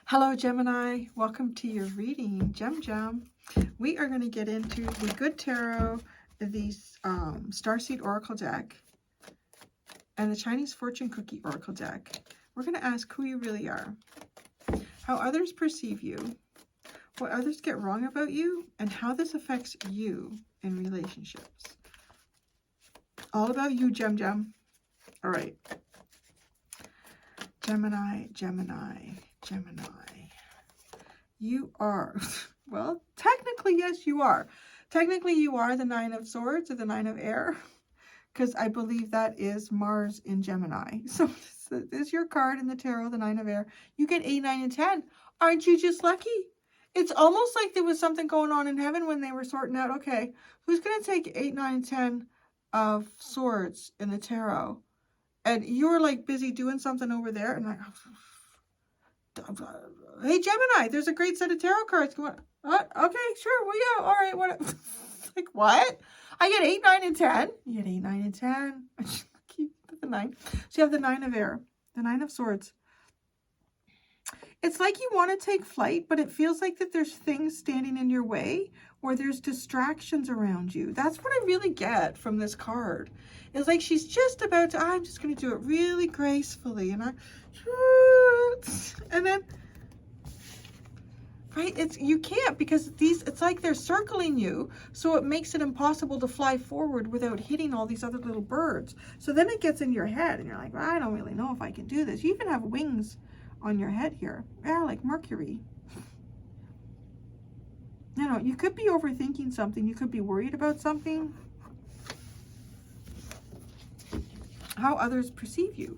Hello, Gemini. Welcome to your reading, Gem. We are going to get into the Good Tarot, the Starseed Oracle deck, and the Chinese Fortune Cookie Oracle deck. We're going to ask who you really are, how others perceive you, what others get wrong about you, and how this affects you in relationships. All about you, Gem. All right. Gemini. You are, well, technically, yes, you are. Technically, you are the Nine of Swords or the Nine of Air, because I believe that is Mars in Gemini. So this is your card in the tarot, the Nine of Air. You get 8, 9, and 10. Aren't you just lucky? It's almost like there was something going on in heaven when they were sorting out, okay, who's going to take 8, 9, and 10 of Swords in the tarot? And you're like busy doing something over there, and like, hey, Gemini, there's a great set of tarot cards. Come on. Okay, sure. Well, yeah, all right. What? Like, what? I get 8, 9, and 10. You get 8, 9, and 10. Keep the 9. So you have the 9 of Air, the 9 of Swords. It's like you want to take flight, but it feels like that there's things standing in your way or there's distractions around you. That's what I really get from this card. It's like she's just about to, I'm just going to do it really gracefully. And then, right, you can't, because it's like they're circling you. So it makes it impossible to fly forward without hitting all these other little birds. So then it gets in your head and you're like, well, I don't really know if I can do this. You even have wings on your head here. Yeah, like Mercury. You know, you could be overthinking something. You could be worried about something. How others perceive you.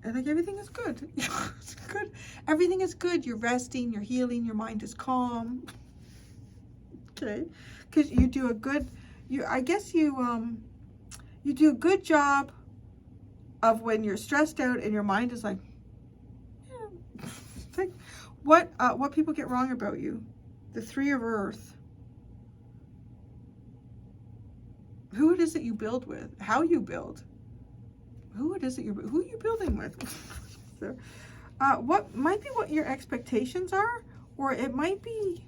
And like everything is good. It's good. Everything is good. You're resting, you're healing, your mind is calm. Okay. Because you do a good, I guess you do a good job of when you're stressed out and your mind is like, yeah. Like what people get wrong about you. The 3 of Earth. Who it is that you build with, how you build, who it is that who are you building with. So, what might be what your expectations are, or it might be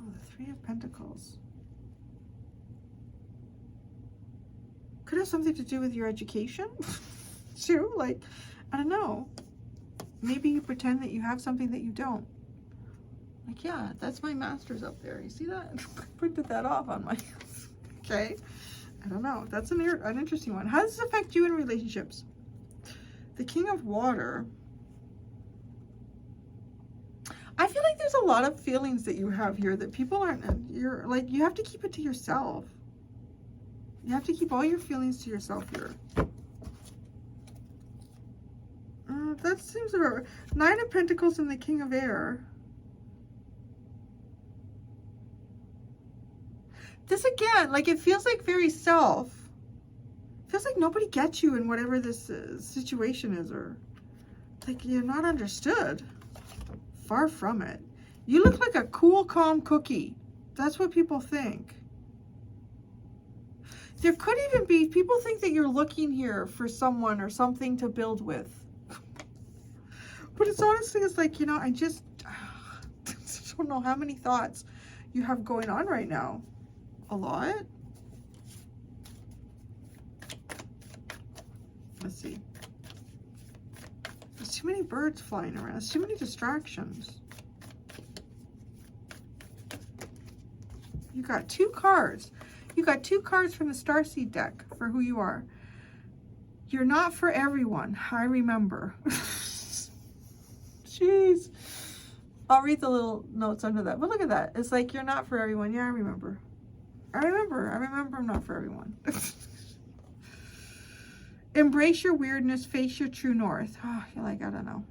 the 3 of Pentacles. Could have something to do with your education too. Like, I don't know, maybe you pretend that you have something that you don't. Like, yeah, that's my master's up there. You see that? I printed that off on my, okay. I don't know. That's an interesting one. How does this affect you in relationships? The King of Water. I feel like there's a lot of feelings that you have here that people aren't, you're like, you have to keep it to yourself. You have to keep all your feelings to yourself here. That seems about right. 9 of Pentacles and the King of Air. This again, like it feels like very self. It feels like nobody gets you in whatever this situation is, or like you're not understood. Far from it. You look like a cool, calm cookie. That's what people think. There could even be, people think that you're looking here for someone or something to build with. But it's honestly, it's like, you know, I just don't know how many thoughts you have going on right now. A lot. Let's see. There's too many birds flying around. There's too many distractions. You got 2 cards. You got 2 cards from the Starseed deck for who you are. You're not for everyone. I remember. Jeez. I'll read the little notes under that. But look at that. It's like, you're not for everyone. Yeah, I remember. I remember I'm not for everyone. Embrace your weirdness, face your true north. Oh, you're like, I don't know.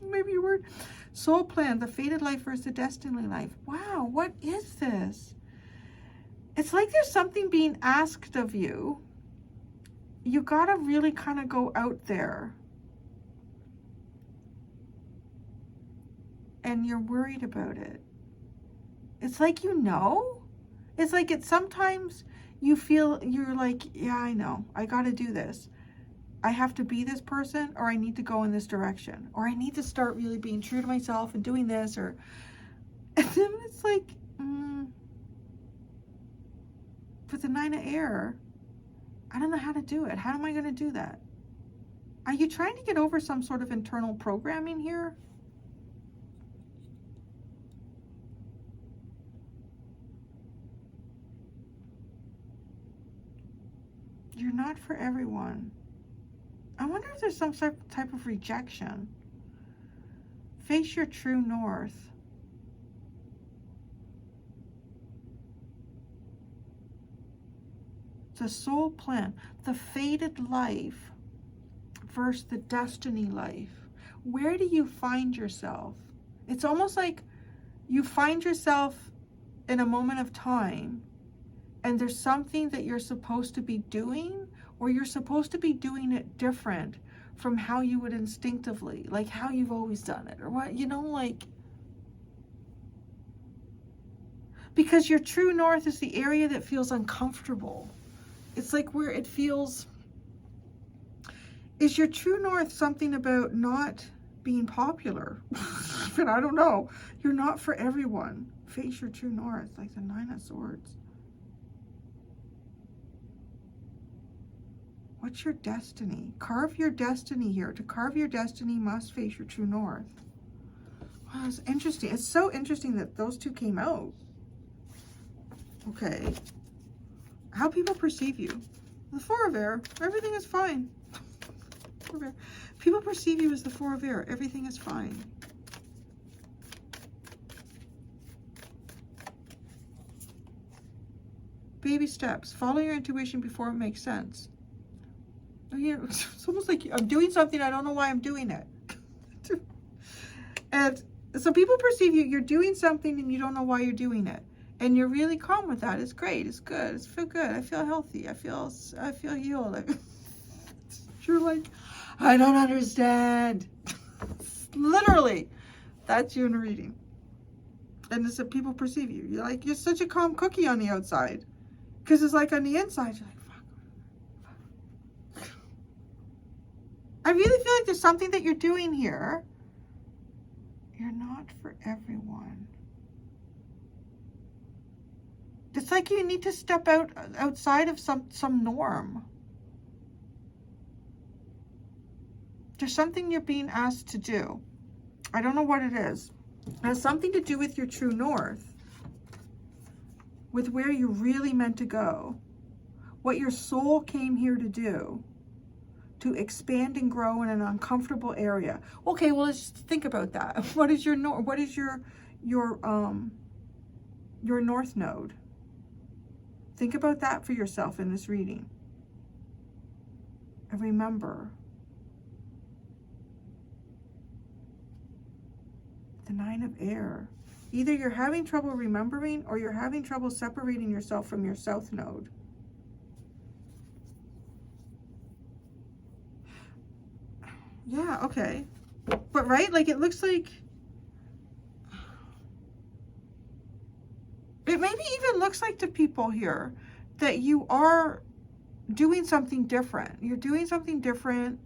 Maybe you were. Soul plan, the fated life versus the destiny life. Wow, what is this? It's like there's something being asked of you. You gotta really kind of go out there. And you're worried about it. It's like, you know, it's like sometimes you feel, you're like, yeah, I know, I got to do this. I have to be this person, or I need to go in this direction, or I need to start really being true to myself and doing this, or, and then it's like, with the 9 of air, I don't know how to do it. How am I going to do that? Are you trying to get over some sort of internal programming here? You're not for everyone. I wonder if there's some type of rejection. Face your true north. The soul plan, the fated life versus the destiny life. Where do you find yourself? It's almost like you find yourself in a moment of time, and there's something that you're supposed to be doing, or you're supposed to be doing it different from how you would instinctively, like how you've always done it, or what, you know, like, because your true north is the area that feels uncomfortable. It's like where it feels, is your true north something about not being popular? But I don't know. You're not for everyone. Face your true north, like the 9 of Swords. What's your destiny? Carve your destiny here. To carve your destiny, must face your true north. Wow, it's interesting. It's so interesting that those two came out. Okay. How people perceive you. The 4 of air, everything is fine. People perceive you as the 4 of air, everything is fine. Baby steps. Follow your intuition before it makes sense. You know, it's almost like I'm doing something, I don't know why I'm doing it. And so people perceive you, you're doing something and you don't know why you're doing it. And you're really calm with that. It's great. It's good. It's feel good. I feel healthy. I feel healed. You're like, I don't understand. Literally, that's you in a reading. And it's that people perceive you. You're like, you're such a calm cookie on the outside. Because it's like on the inside, you're like, fuck. I really feel like there's something that you're doing here. You're not for everyone. It's like you need to step outside of some norm. There's something you're being asked to do. I don't know what it is. It has something to do with your true north, with where you're really meant to go, what your soul came here to do, to expand and grow in an uncomfortable area. Okay, well, let's think about that. What is your north node? Think about that for yourself in this reading. And remember, the 9 of air. Either you're having trouble remembering or you're having trouble separating yourself from your south node. Yeah, okay. But right, like it looks like, it maybe even looks like to people here that you are doing something different. You're doing something different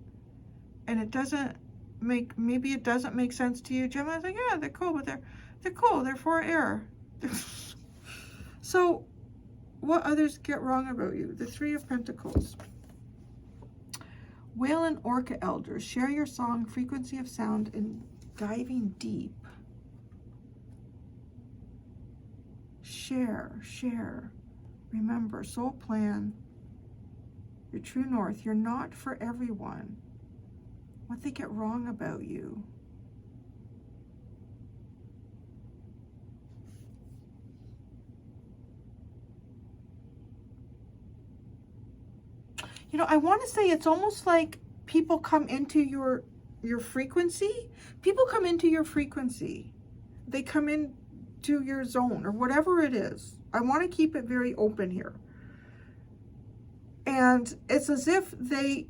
and it doesn't make, maybe it doesn't make sense to you. Gemini's like, yeah, they're cool, but they're cool. They're for air. So what others get wrong about you? The 3 of Pentacles. Whale and orca elders. Share your song, frequency of sound, and diving deep. Share. Remember, soul plan, your true north. You're not for everyone. What they get wrong about you. You know, I want to say it's almost like people come into your frequency. People come into your frequency. They come into your zone or whatever it is. I want to keep it very open here. And it's as if they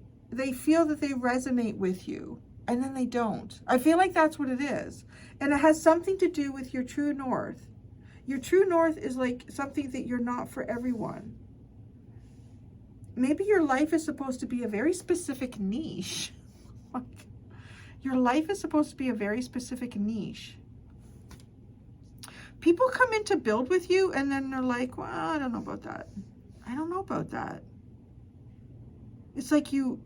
feel that they resonate with you and then they don't. I feel like that's what it is. And it has something to do with your true north. Your true north is like something that you're not for everyone. maybe your life is supposed to be a very specific niche. Like, your life is supposed to be a very specific niche. People come in to build with you and then they're like, well, I don't know about that. I don't know about that. It's like you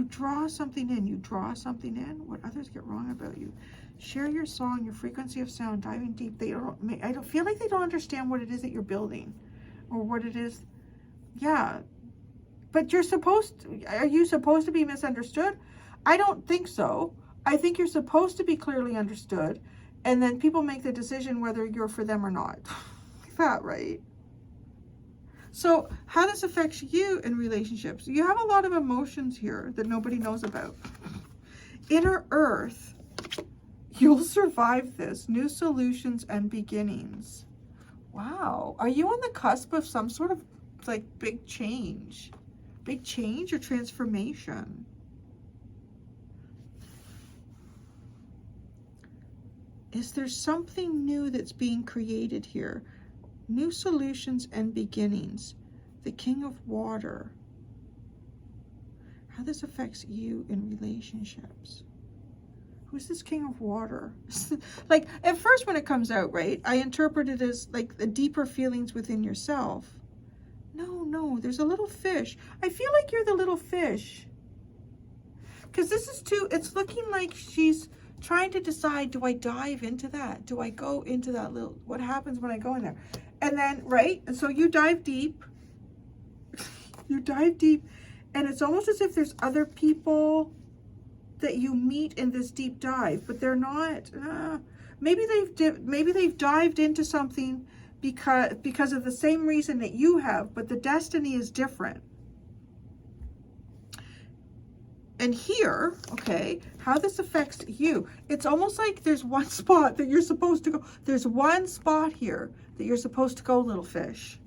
draw something in. You draw something in. What others get wrong about you. Share your song, your frequency of sound, diving deep. I don't feel like they don't understand what it is that you're building or what it is. Yeah. But are you supposed to be misunderstood? I don't think so. I think you're supposed to be clearly understood. And then people make the decision whether you're for them or not. Like that, right? So how this affects you in relationships. You have a lot of emotions here that nobody knows about. Inner Earth. You'll survive this. New solutions and beginnings. Wow. Are you on the cusp of some sort of like big change? Big change or transformation? Is there something new that's being created here? New solutions and beginnings. The King of Water. How this affects you in relationships. Who's this King of Water? Like, at first when it comes out, right, I interpret it as like the deeper feelings within yourself. No, there's a little fish. I feel like you're the little fish. Because this is it's looking like she's trying to decide, do I dive into that? Do I go into that what happens when I go in there? And then, right? And so you dive deep. You dive deep. And it's almost as if there's other people that you meet in this deep dive, but they're not. Maybe they've dived into something because of the same reason that you have, but the destiny is different. And here, okay, how this affects you. It's almost like there's one spot that you're supposed to go. There's one spot here that you're supposed to go, little fish.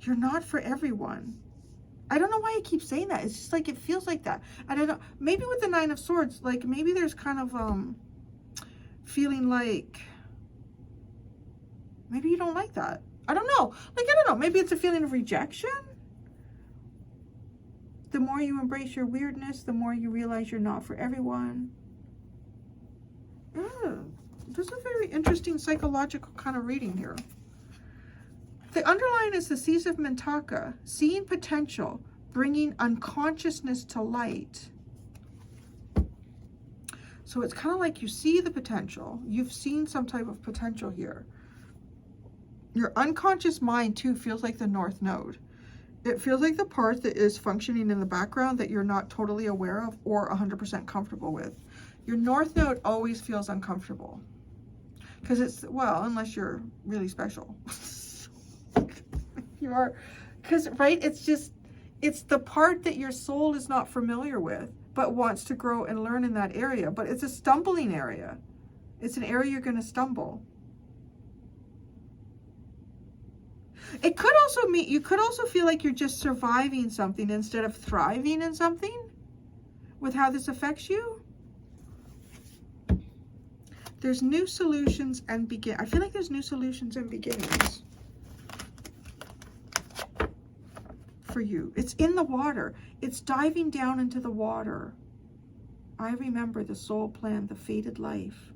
You're not for everyone. I don't know why I keep saying that. It's just like, it feels like that. I don't know. Maybe with the Nine of Swords, like maybe there's kind of feeling like maybe you don't like that. I don't know. Like, I don't know. Maybe it's a feeling of rejection. The more you embrace your weirdness, the more you realize you're not for everyone. This is a very interesting psychological kind of reading here. The underline is the Seas of Mintaka, seeing potential, bringing unconsciousness to light. So it's kind of like you see the potential. You've seen some type of potential here. Your unconscious mind, too, feels like the North Node. It feels like the part that is functioning in the background that you're not totally aware of or 100% comfortable with. Your North Node always feels uncomfortable. Because it's, well, unless you're really special. You are, because, right, it's the part that your soul is not familiar with, but wants to grow and learn in that area. But it's a stumbling area. It's an area you're going to stumble. It could also mean, you could also feel like you're just surviving something instead of thriving in something with how this affects you. There's new solutions and I feel like there's new solutions and beginnings for you. It's in the water. It's diving down into the water. I remember the soul plan, the fated life.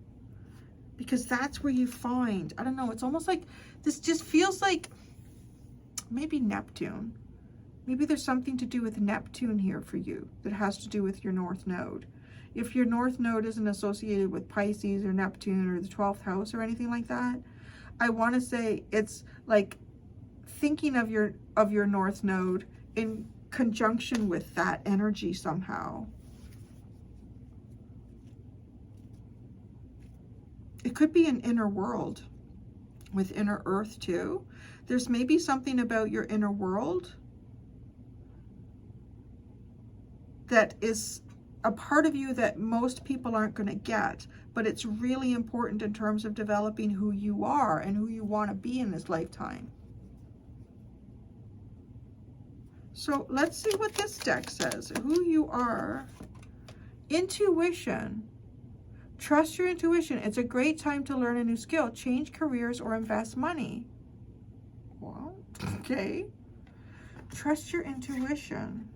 Because that's where you find, I don't know, it's almost like, this just feels like maybe Neptune. Maybe there's something to do with Neptune here for you that has to do with your North Node. If your North Node isn't associated with Pisces or Neptune or the 12th house or anything like that, I want to say it's like thinking of your North Node in conjunction with that energy somehow. It could be an inner world with inner Earth too. There's maybe something about your inner world that is a part of you that most people aren't going to get, but it's really important in terms of developing who you are and who you want to be in this lifetime. So let's see what this deck says. Who you are. Intuition. Trust your intuition. It's a great time to learn a new skill, change careers, or invest money. Well, okay. Trust your intuition.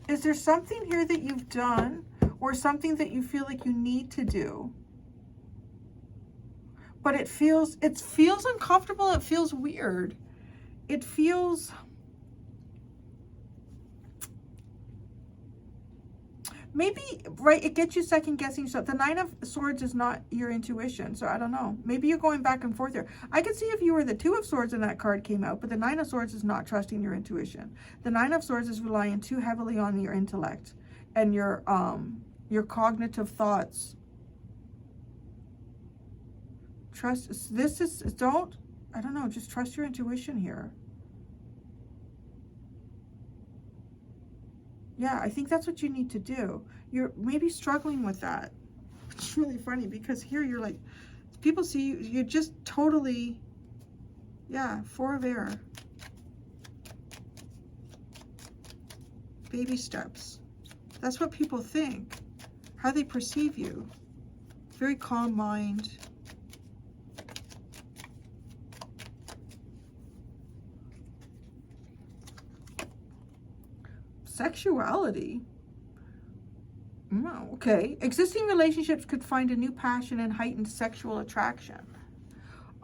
Is there something here that you've done or something that you feel like you need to do? But it feels uncomfortable. It feels weird. It feels... maybe, right, it gets you second guessing stuff. The Nine of Swords is not your intuition, so I don't know. Maybe you're going back and forth here. I could see if you were the Two of Swords and that card came out, but the Nine of Swords is not trusting your intuition. The Nine of Swords is relying too heavily on your intellect and your cognitive thoughts. Trust, I don't know, just trust your intuition here. Yeah, I think that's what you need to do. You're maybe struggling with that. It's really funny because here you're like, people see you, you're just totally, yeah, Four of Air. Baby steps. That's what people think, how they perceive you. Very calm mind. Sexuality. Oh, okay. Existing relationships could find a new passion and heightened sexual attraction.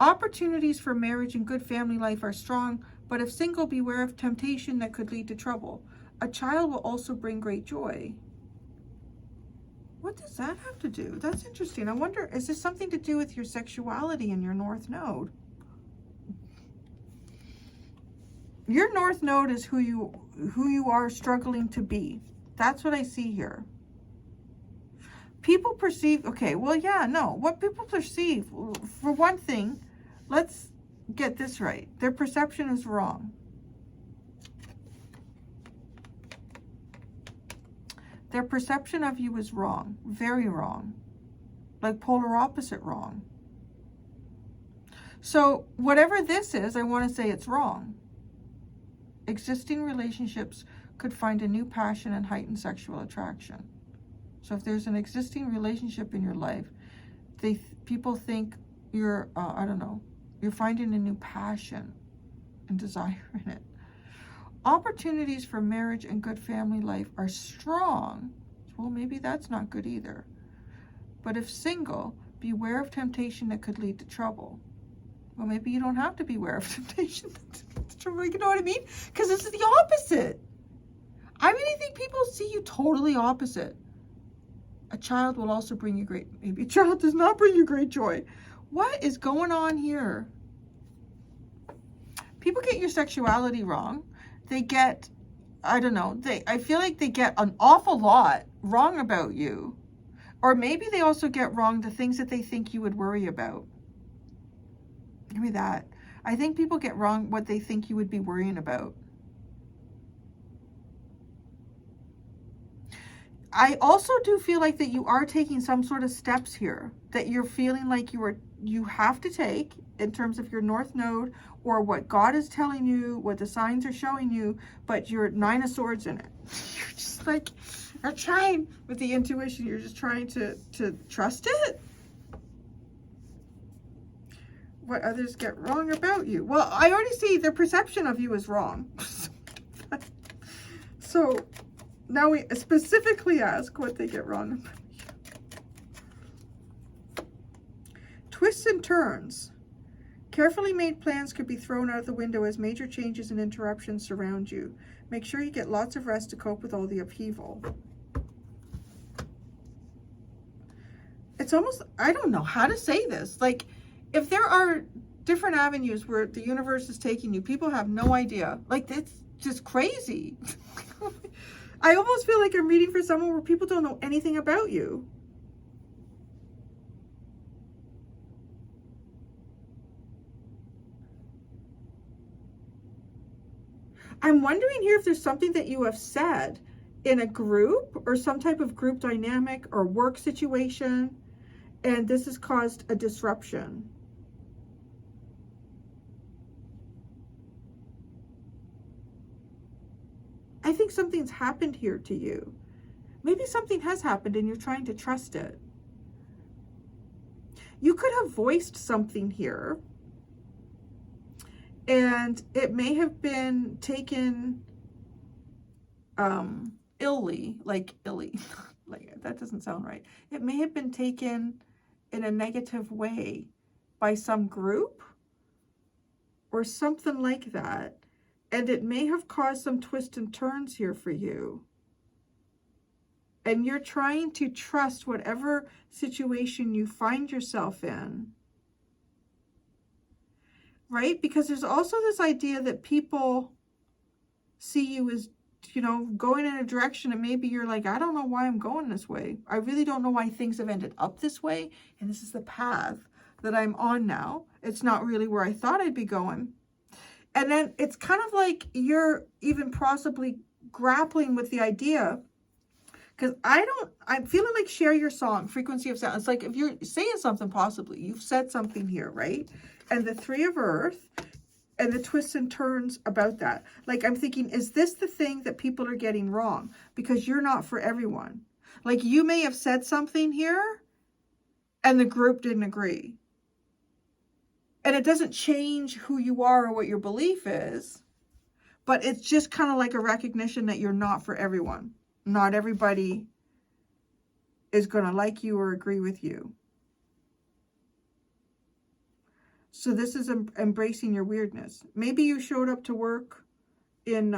Opportunities for marriage and good family life are strong, but if single, beware of temptation that could lead to trouble. A child will also bring great joy. What does that have to do? That's interesting. I wonder, is this something to do with your sexuality in your North Node? Your North Node is who you are struggling to be. That's what I see here. People perceive, okay, well, yeah, no. What people perceive, for one thing, let's get this right. Their perception is wrong. Their perception of you is wrong. Very wrong. Like polar opposite wrong. So whatever this is, I want to say it's wrong. Existing relationships could find a new passion and heightened sexual attraction. So if there's an existing relationship in your life, people think you're, I don't know, you're finding a new passion and desire in it. Opportunities for marriage and good family life are strong. Well, maybe that's not good either. But if single, beware of temptation that could lead to trouble. Well, maybe you don't have to beware of temptation. You know what I mean? Because this is the opposite. I really think people see you totally opposite. A child will also bring you great, maybe a child does not bring you great joy. What is going on here? People get your sexuality wrong. They get, I don't know, I feel like they get an awful lot wrong about you. Or maybe they also get wrong the things that they think you would worry about. Give me that. I think people get wrong what they think you would be worrying about. I also do feel like that you are taking some sort of steps here that you're feeling like you have to take in terms of your North Node or what God is telling you, what the signs are showing you, but you're Nine of Swords in it. You're just like, you're trying with the intuition, you're just trying to trust it. What others get wrong about you. Well, I already see their perception of you is wrong. So now we specifically ask what they get wrong about you. Twists and turns. Carefully made plans could be thrown out of the window as major changes and interruptions surround you. Make sure you get lots of rest to cope with all the upheaval. It's almost, I don't know how to say this. Like, if there are different avenues where the universe is taking you, people have no idea. Like, it's just crazy. I almost feel like I'm reading for someone where people don't know anything about you. I'm wondering here if there's something that you have said in a group or some type of group dynamic or work situation, and this has caused a disruption. I think something's happened here to you. Maybe something has happened and you're trying to trust it. You could have voiced something here And it may have been taken illy, like illy, like that doesn't sound right. It may have been taken in a negative way by some group or something like that. And it may have caused some twists and turns here for you. And you're trying to trust whatever situation you find yourself in. Right? Because there's also this idea that people see you as, you know, going in a direction and maybe you're like, I don't know why I'm going this way. I really don't know why things have ended up this way. And this is the path that I'm on now. It's not really where I thought I'd be going. And then it's kind of like you're even possibly grappling with the idea, because I'm feeling like share your song, frequency of sound. It's like if you're saying something, possibly you've said something here, right? And the Three of Earth and the twists and turns about that. Like I'm thinking, is this the thing that people are getting wrong? Because you're not for everyone. Like you may have said something here and the group didn't agree. And it doesn't change who you are or what your belief is, but it's just kind of like a recognition that you're not for everyone. Not everybody is going to like you or agree with you. So this is embracing your weirdness. Maybe you showed up to work in,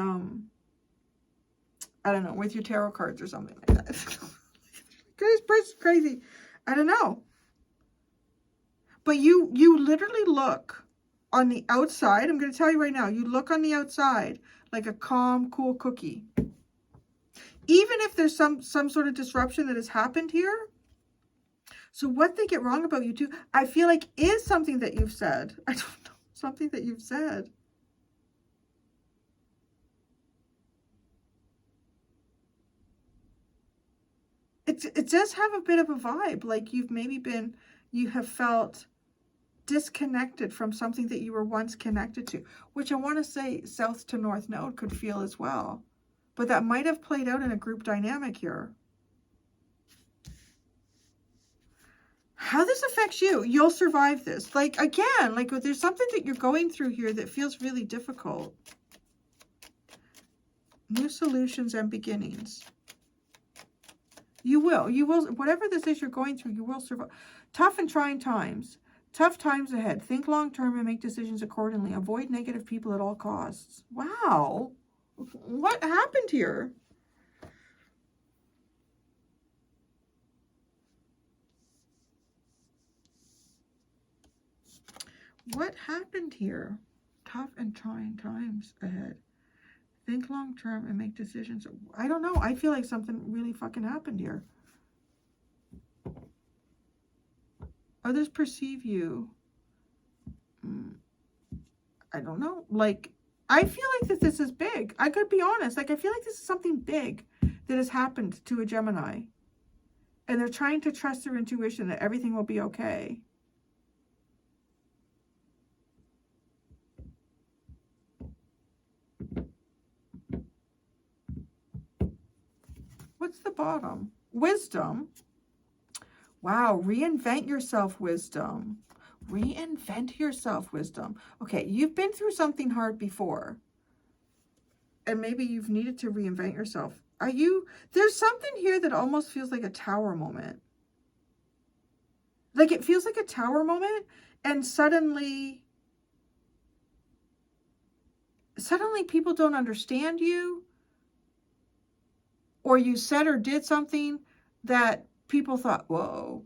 I don't know, with your tarot cards or something like that. This person's crazy. I don't know. But you literally look on the outside. I'm going to tell you right now. You look on the outside like a calm, cool cookie. Even if there's some sort of disruption that has happened here. So what they get wrong about you too, I feel like is something that you've said. I don't know. Something that you've said. It does have a bit of a vibe. Like you have felt disconnected from something that you were once connected to. Which I want to say South to North Node could feel as well. But that might have played out in a group dynamic here. How this affects you, you'll survive this. Like, again, like there's something that you're going through here that feels really difficult. New solutions and beginnings. You will, whatever this is you're going through, you will survive. Tough and trying times. Tough times ahead. Think long term and make decisions accordingly. Avoid negative people at all costs. Wow. What happened here? What happened here? Tough and trying times ahead. Think long term and make decisions. I don't know. I feel like something really fucking happened here. Others perceive you. I don't know. Like, I feel like that this is big. I could be honest. Like, I feel like this is something big that has happened to a Gemini. And they're trying to trust their intuition that everything will be okay. What's the bottom? Wisdom. Wow, reinvent yourself, wisdom. Reinvent yourself, wisdom. Okay, you've been through something hard before. And maybe you've needed to reinvent yourself. There's something here that almost feels like a tower moment. Like it feels like a tower moment and suddenly people don't understand you. Or you said or did something that people thought, whoa,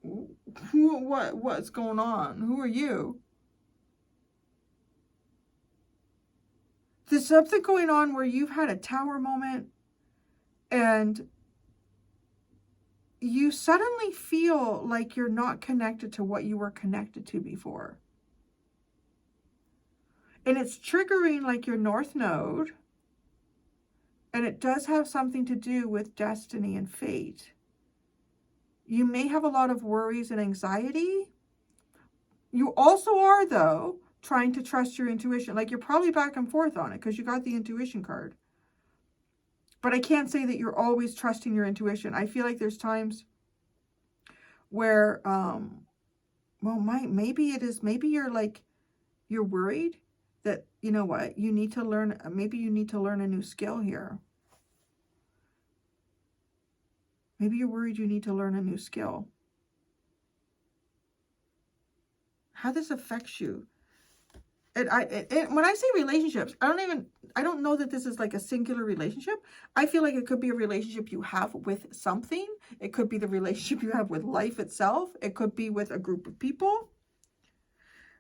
what's going on? Who are you? There's something going on where you've had a tower moment and you suddenly feel like you're not connected to what you were connected to before. And it's triggering like your North Node. And it does have something to do with destiny and fate. You may have a lot of worries and anxiety. You also are, though, trying to trust your intuition. Like, you're probably back and forth on it because you got the intuition card. But I can't say that you're always trusting your intuition. I feel like there's times where, well, maybe it is, maybe you're like, You're worried that, you know what, you need to learn, maybe you need to learn a new skill here. Maybe you're worried you need to learn a new skill. How this affects you. When I say relationships, I don't know that this is like a singular relationship. I feel like it could be a relationship you have with something. It could be the relationship you have with life itself. It could be with a group of people.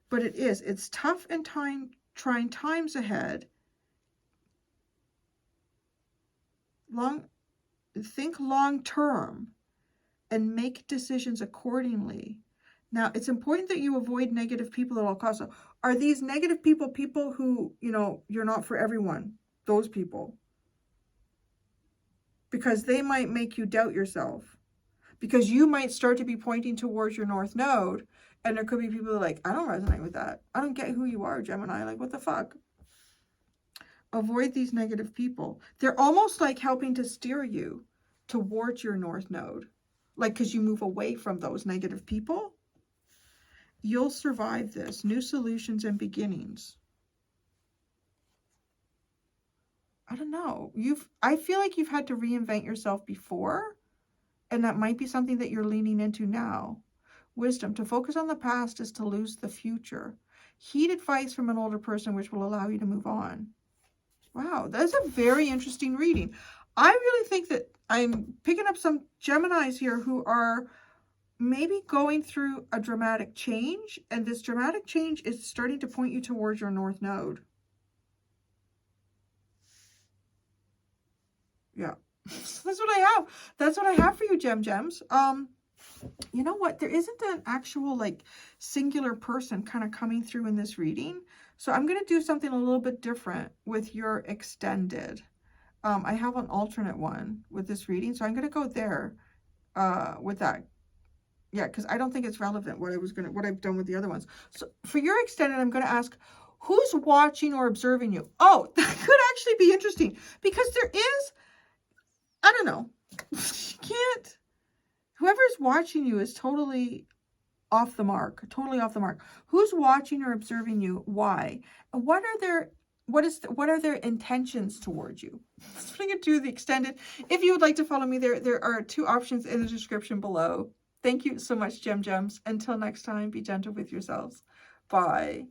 But it's tough and trying times ahead. Think long term and make decisions accordingly. Now, it's important that you avoid negative people at all costs. So are these negative people who, you know, you're not for everyone? Those people. Because they might make you doubt yourself. Because you might start to be pointing towards your North Node. And there could be people like, I don't resonate with that. I don't get who you are, Gemini. Like, what the fuck? Avoid these negative people. They're almost like helping to steer you towards your North Node. Like, because you move away from those negative people. You'll survive this. New solutions and beginnings. I don't know. I feel like you've had to reinvent yourself before. And that might be something that you're leaning into now. Wisdom. To focus on the past is to lose the future. Heed advice from an older person, which will allow you to move on. Wow, that's a very interesting reading. I really think that I'm picking up some Geminis here who are maybe going through a dramatic change, and this dramatic change is starting to point you towards your North Node. Yeah, that's what I have. That's what I have for you, Gems. You know what? There isn't an actual like singular person kind of coming through in this reading. So I'm going to do something a little bit different with your extended. I have an alternate one with this reading, so I'm going to go there with that. Yeah, because I don't think it's relevant what I've done with the other ones. So for your extended, I'm going to ask, who's watching or observing you? Oh, that could actually be interesting because there is, I don't know, you can't, whoever's watching you is totally off the mark, Who's watching or observing you? Why? And what are their intentions towards you? Let's bring it to the extended. If you would like to follow me, there are 2 options in the description below. Thank you so much, Gems. Until next time, be gentle with yourselves. Bye.